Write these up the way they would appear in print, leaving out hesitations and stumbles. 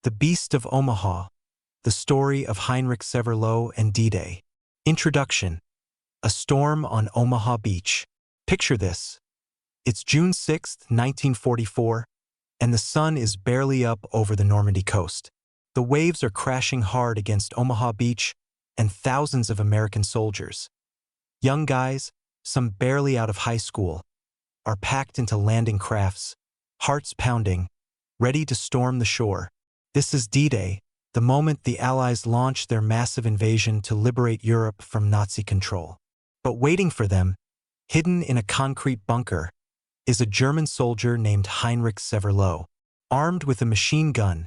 The Beast of Omaha, the story of Heinrich Severloh and D-Day. Introduction. A storm on Omaha Beach. Picture this. It's June 6, 1944, and the sun is barely up over the Normandy coast. The waves are crashing hard against Omaha Beach and thousands of American soldiers. Young guys, some barely out of high school, are packed into landing crafts, hearts pounding, ready to storm the shore. This is D-Day, the moment the Allies launch their massive invasion to liberate Europe from Nazi control. But waiting for them, hidden in a concrete bunker, is a German soldier named Heinrich Severloh. Armed with a machine gun,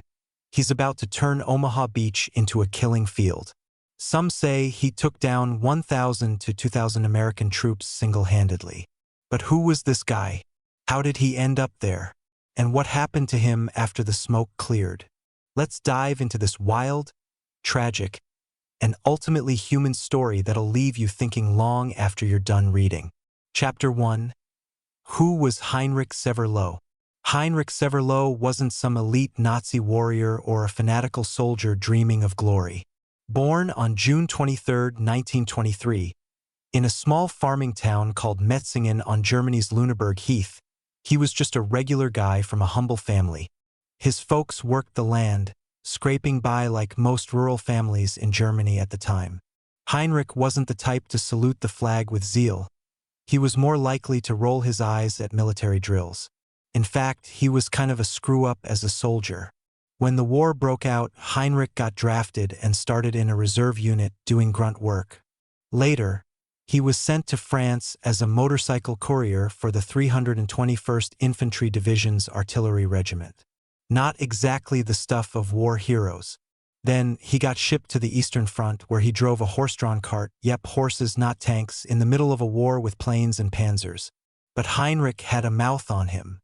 he's about to turn Omaha Beach into a killing field. Some say he took down 1,000 to 2,000 American troops single-handedly. But who was this guy? How did he end up there? And what happened to him after the smoke cleared? Let's dive into this wild, tragic, and ultimately human story that'll leave you thinking long after you're done reading. Chapter 1. Who was Heinrich Severloh? Heinrich Severloh wasn't some elite Nazi warrior or a fanatical soldier dreaming of glory. Born on June 23, 1923, in a small farming town called Metzingen on Germany's Lüneburg Heath, he was just a regular guy from a humble family. His folks worked the land, scraping by like most rural families in Germany at the time. Heinrich wasn't the type to salute the flag with zeal. He was more likely to roll his eyes at military drills. In fact, he was kind of a screw-up as a soldier. When the war broke out, Heinrich got drafted and started in a reserve unit doing grunt work. Later, he was sent to France as a motorcycle courier for the 321st Infantry Division's artillery regiment. Not exactly the stuff of war heroes. Then, he got shipped to the Eastern Front where he drove a horse-drawn cart, yep, horses not tanks, in the middle of a war with planes and panzers. But Heinrich had a mouth on him.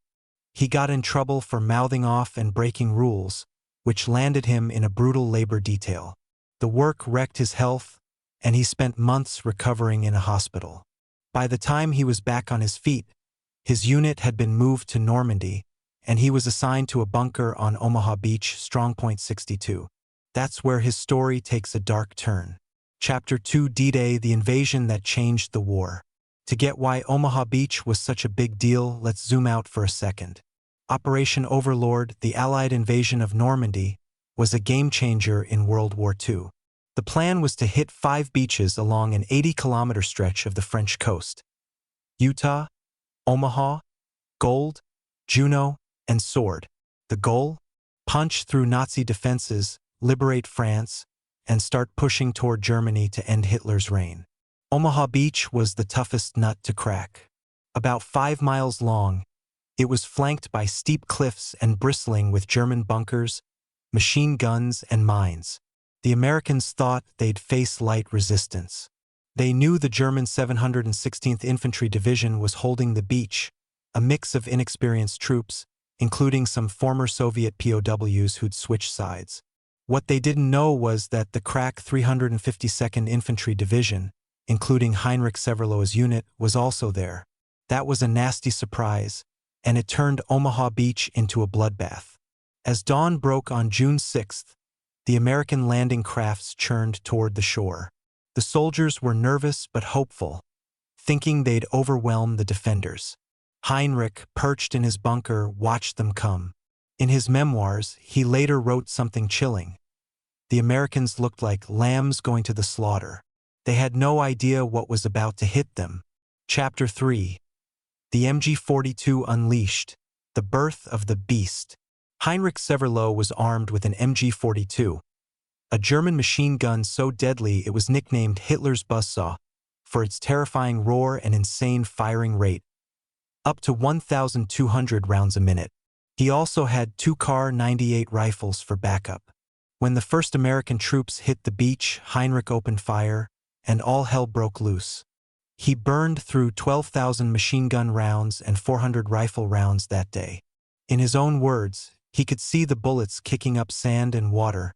He got in trouble for mouthing off and breaking rules, which landed him in a brutal labor detail. The work wrecked his health, and he spent months recovering in a hospital. By the time he was back on his feet, his unit had been moved to Normandy, and he was assigned to a bunker on Omaha Beach, Strongpoint 62. That's where his story takes a dark turn. Chapter 2, D-Day, the invasion that changed the war. To get why Omaha Beach was such a big deal, let's zoom out for a second. Operation Overlord, the Allied invasion of Normandy, was a game-changer in World War II. The plan was to hit 5 beaches along an 80-kilometer stretch of the French coast: Utah, Omaha, Gold, Juno, and Sword. The goal? Punch through Nazi defenses, liberate France, and start pushing toward Germany to end Hitler's reign. Omaha Beach was the toughest nut to crack. About 5 miles long, it was flanked by steep cliffs and bristling with German bunkers, machine guns, and mines. The Americans thought they'd face light resistance. They knew the German 716th Infantry Division was holding the beach, a mix of inexperienced troops, including some former Soviet POWs who'd switched sides. What they didn't know was that the crack 352nd Infantry Division, including Heinrich Severloh's unit, was also there. That was a nasty surprise, and it turned Omaha Beach into a bloodbath. As dawn broke on June 6th, the American landing crafts churned toward the shore. The soldiers were nervous but hopeful, thinking they'd overwhelm the defenders. Heinrich, perched in his bunker, watched them come. In his memoirs, he later wrote something chilling. The Americans looked like lambs going to the slaughter. They had no idea what was about to hit them. Chapter 3. The MG42 Unleashed, the birth of the beast. Heinrich Severloh was armed with an MG42, a German machine gun so deadly it was nicknamed Hitler's buzzsaw for its terrifying roar and insane firing rate, up to 1,200 rounds a minute. He also had 2 Kar 98 rifles for backup. When the first American troops hit the beach, Heinrich opened fire, and all hell broke loose. He burned through 12,000 machine gun rounds and 400 rifle rounds that day. In his own words, he could see the bullets kicking up sand and water,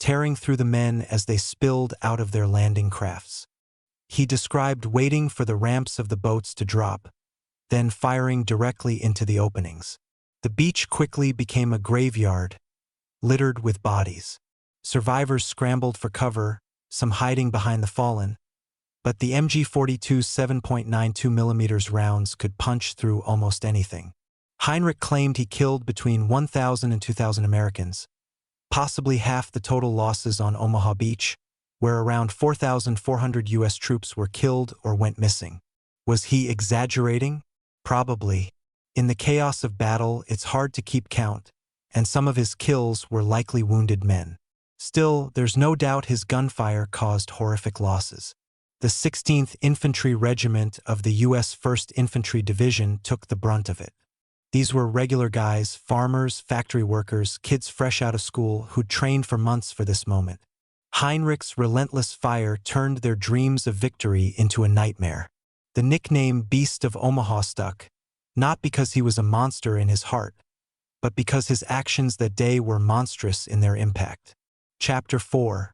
tearing through the men as they spilled out of their landing crafts. He described waiting for the ramps of the boats to drop, then firing directly into the openings. The beach quickly became a graveyard, littered with bodies. Survivors scrambled for cover, some hiding behind the fallen, but the MG42 7.92mm rounds could punch through almost anything. Heinrich claimed he killed between 1,000 and 2,000 Americans, possibly half the total losses on Omaha Beach, where around 4,400 U.S. troops were killed or went missing. Was he exaggerating? Probably. In the chaos of battle, it's hard to keep count, and some of his kills were likely wounded men. Still, there's no doubt his gunfire caused horrific losses. The 16th Infantry Regiment of the U.S. 1st Infantry Division took the brunt of it. These were regular guys, farmers, factory workers, kids fresh out of school who'd trained for months for this moment. Heinrich's relentless fire turned their dreams of victory into a nightmare. The nickname Beast of Omaha stuck, not because he was a monster in his heart, but because his actions that day were monstrous in their impact. Chapter 4.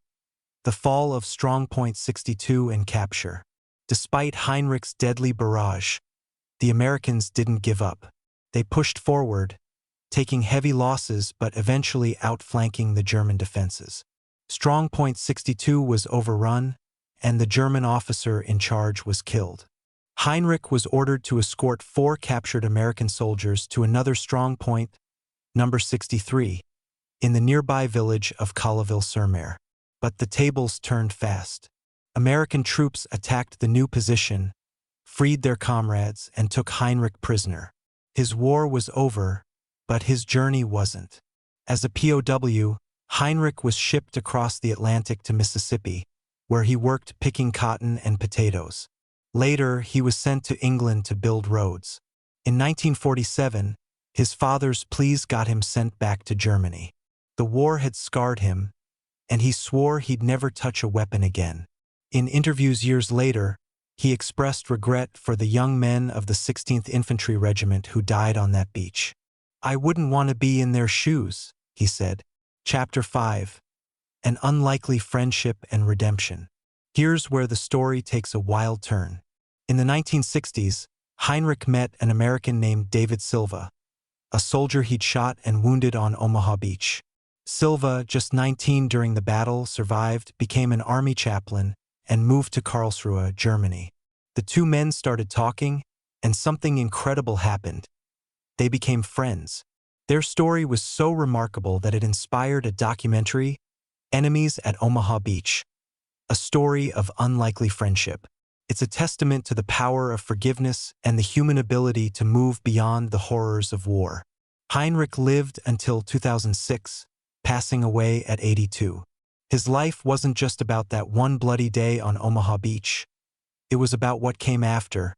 The Fall of Strongpoint 62 and Capture. Despite Heinrich's deadly barrage, the Americans didn't give up. They pushed forward, taking heavy losses but eventually outflanking the German defenses. Strongpoint 62 was overrun, and the German officer in charge was killed. Heinrich was ordered to escort 4 captured American soldiers to another strongpoint, number 63, in the nearby village of Colleville-sur-Mer. But the tables turned fast. American troops attacked the new position, freed their comrades, and took Heinrich prisoner. His war was over, but his journey wasn't. As a POW, Heinrich was shipped across the Atlantic to Mississippi, where he worked picking cotton and potatoes. Later, he was sent to England to build roads. In 1947, his father's pleas got him sent back to Germany. The war had scarred him, and he swore he'd never touch a weapon again. In interviews years later, he expressed regret for the young men of the 16th Infantry Regiment who died on that beach. "I wouldn't want to be in their shoes," he said. Chapter 5. An Unlikely Friendship and Redemption. Here's where the story takes a wild turn. In the 1960s, Heinrich met an American named David Silva, a soldier he'd shot and wounded on Omaha Beach. Silva, just 19 during the battle, survived, became an army chaplain, and moved to Karlsruhe, Germany. The two men started talking, and something incredible happened. They became friends. Their story was so remarkable that it inspired a documentary, Enemies at Omaha Beach, a story of unlikely friendship. It's a testament to the power of forgiveness and the human ability to move beyond the horrors of war. Heinrich lived until 2006, passing away at 82. His life wasn't just about that one bloody day on Omaha Beach. It was about what came after,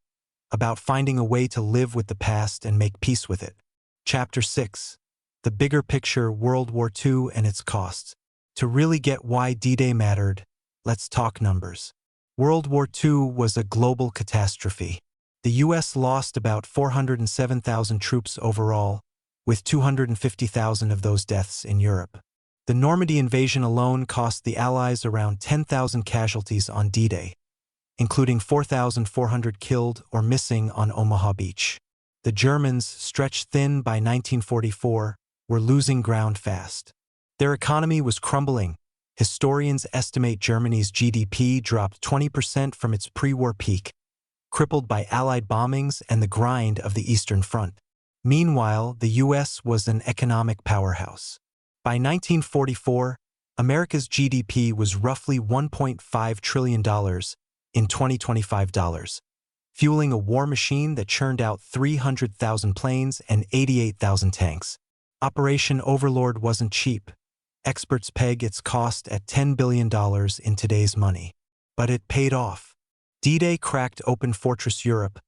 about finding a way to live with the past and make peace with it. Chapter 6. The Bigger Picture: World War II and Its Costs. To really get why D-Day mattered, let's talk numbers. World War II was a global catastrophe. The U.S. lost about 407,000 troops overall, with 250,000 of those deaths in Europe. The Normandy invasion alone cost the Allies around 10,000 casualties on D-Day, including 4,400 killed or missing on Omaha Beach. The Germans, stretched thin by 1944, were losing ground fast. Their economy was crumbling. Historians estimate Germany's GDP dropped 20% from its pre-war peak, crippled by Allied bombings and the grind of the Eastern Front. Meanwhile, the U.S. was an economic powerhouse. By 1944, America's GDP was roughly $1.5 trillion in 2025 dollars, fueling a war machine that churned out 300,000 planes and 88,000 tanks. Operation Overlord wasn't cheap. Experts peg its cost at $10 billion in today's money. But it paid off. D-Day cracked open Fortress Europe,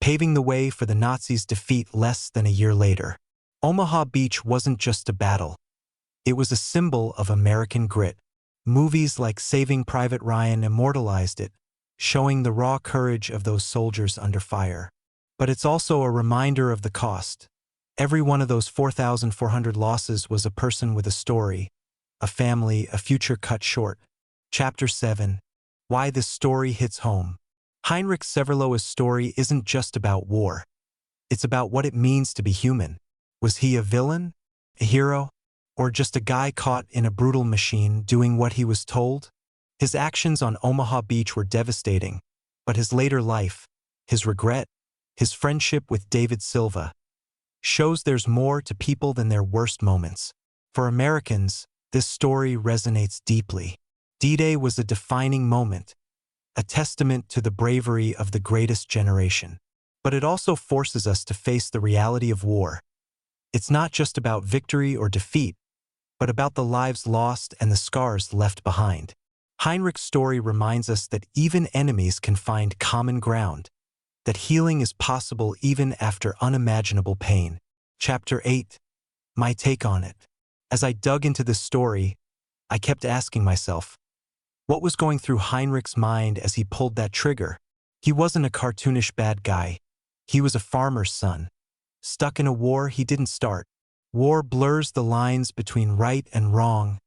paving the way for the Nazis' defeat less than a year later. Omaha Beach wasn't just a battle. It was a symbol of American grit. Movies like Saving Private Ryan immortalized it, showing the raw courage of those soldiers under fire. But it's also a reminder of the cost. Every one of those 4,400 losses was a person with a story, a family, a future cut short. Chapter 7. Why this story hits home. Heinrich Severloh's story isn't just about war. It's about what it means to be human. Was he a villain? A hero? Or just a guy caught in a brutal machine doing what he was told? His actions on Omaha Beach were devastating, but his later life, his regret, his friendship with David Silva, shows there's more to people than their worst moments. For Americans, this story resonates deeply. D-Day was a defining moment, a testament to the bravery of the greatest generation. But it also forces us to face the reality of war. It's not just about victory or defeat, but about the lives lost and the scars left behind. Heinrich's story reminds us that even enemies can find common ground, that healing is possible even after unimaginable pain. Chapter 8. My take on it. As I dug into this story, I kept asking myself, what was going through Heinrich's mind as he pulled that trigger? He wasn't a cartoonish bad guy. He was a farmer's son, stuck in a war he didn't start. War blurs the lines between right and wrong,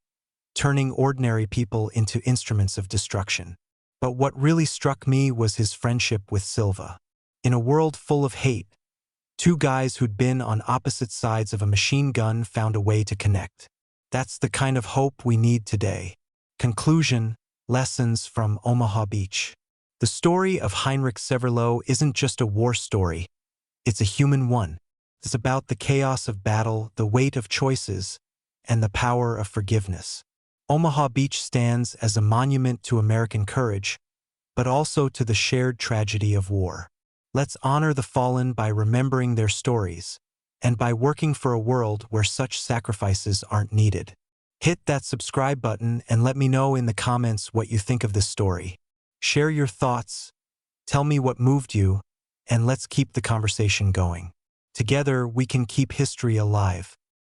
turning ordinary people into instruments of destruction. But what really struck me was his friendship with Silva. In a world full of hate, two guys who'd been on opposite sides of a machine gun found a way to connect. That's the kind of hope we need today. Conclusion: lessons from Omaha Beach. The story of Heinrich Severloh isn't just a war story. It's a human one. It's about the chaos of battle, the weight of choices, and the power of forgiveness. Omaha Beach stands as a monument to American courage, but also to the shared tragedy of war. Let's honor the fallen by remembering their stories, and by working for a world where such sacrifices aren't needed. Hit that subscribe button and let me know in the comments what you think of this story. Share your thoughts, tell me what moved you, and let's keep the conversation going. Together, we can keep history alive.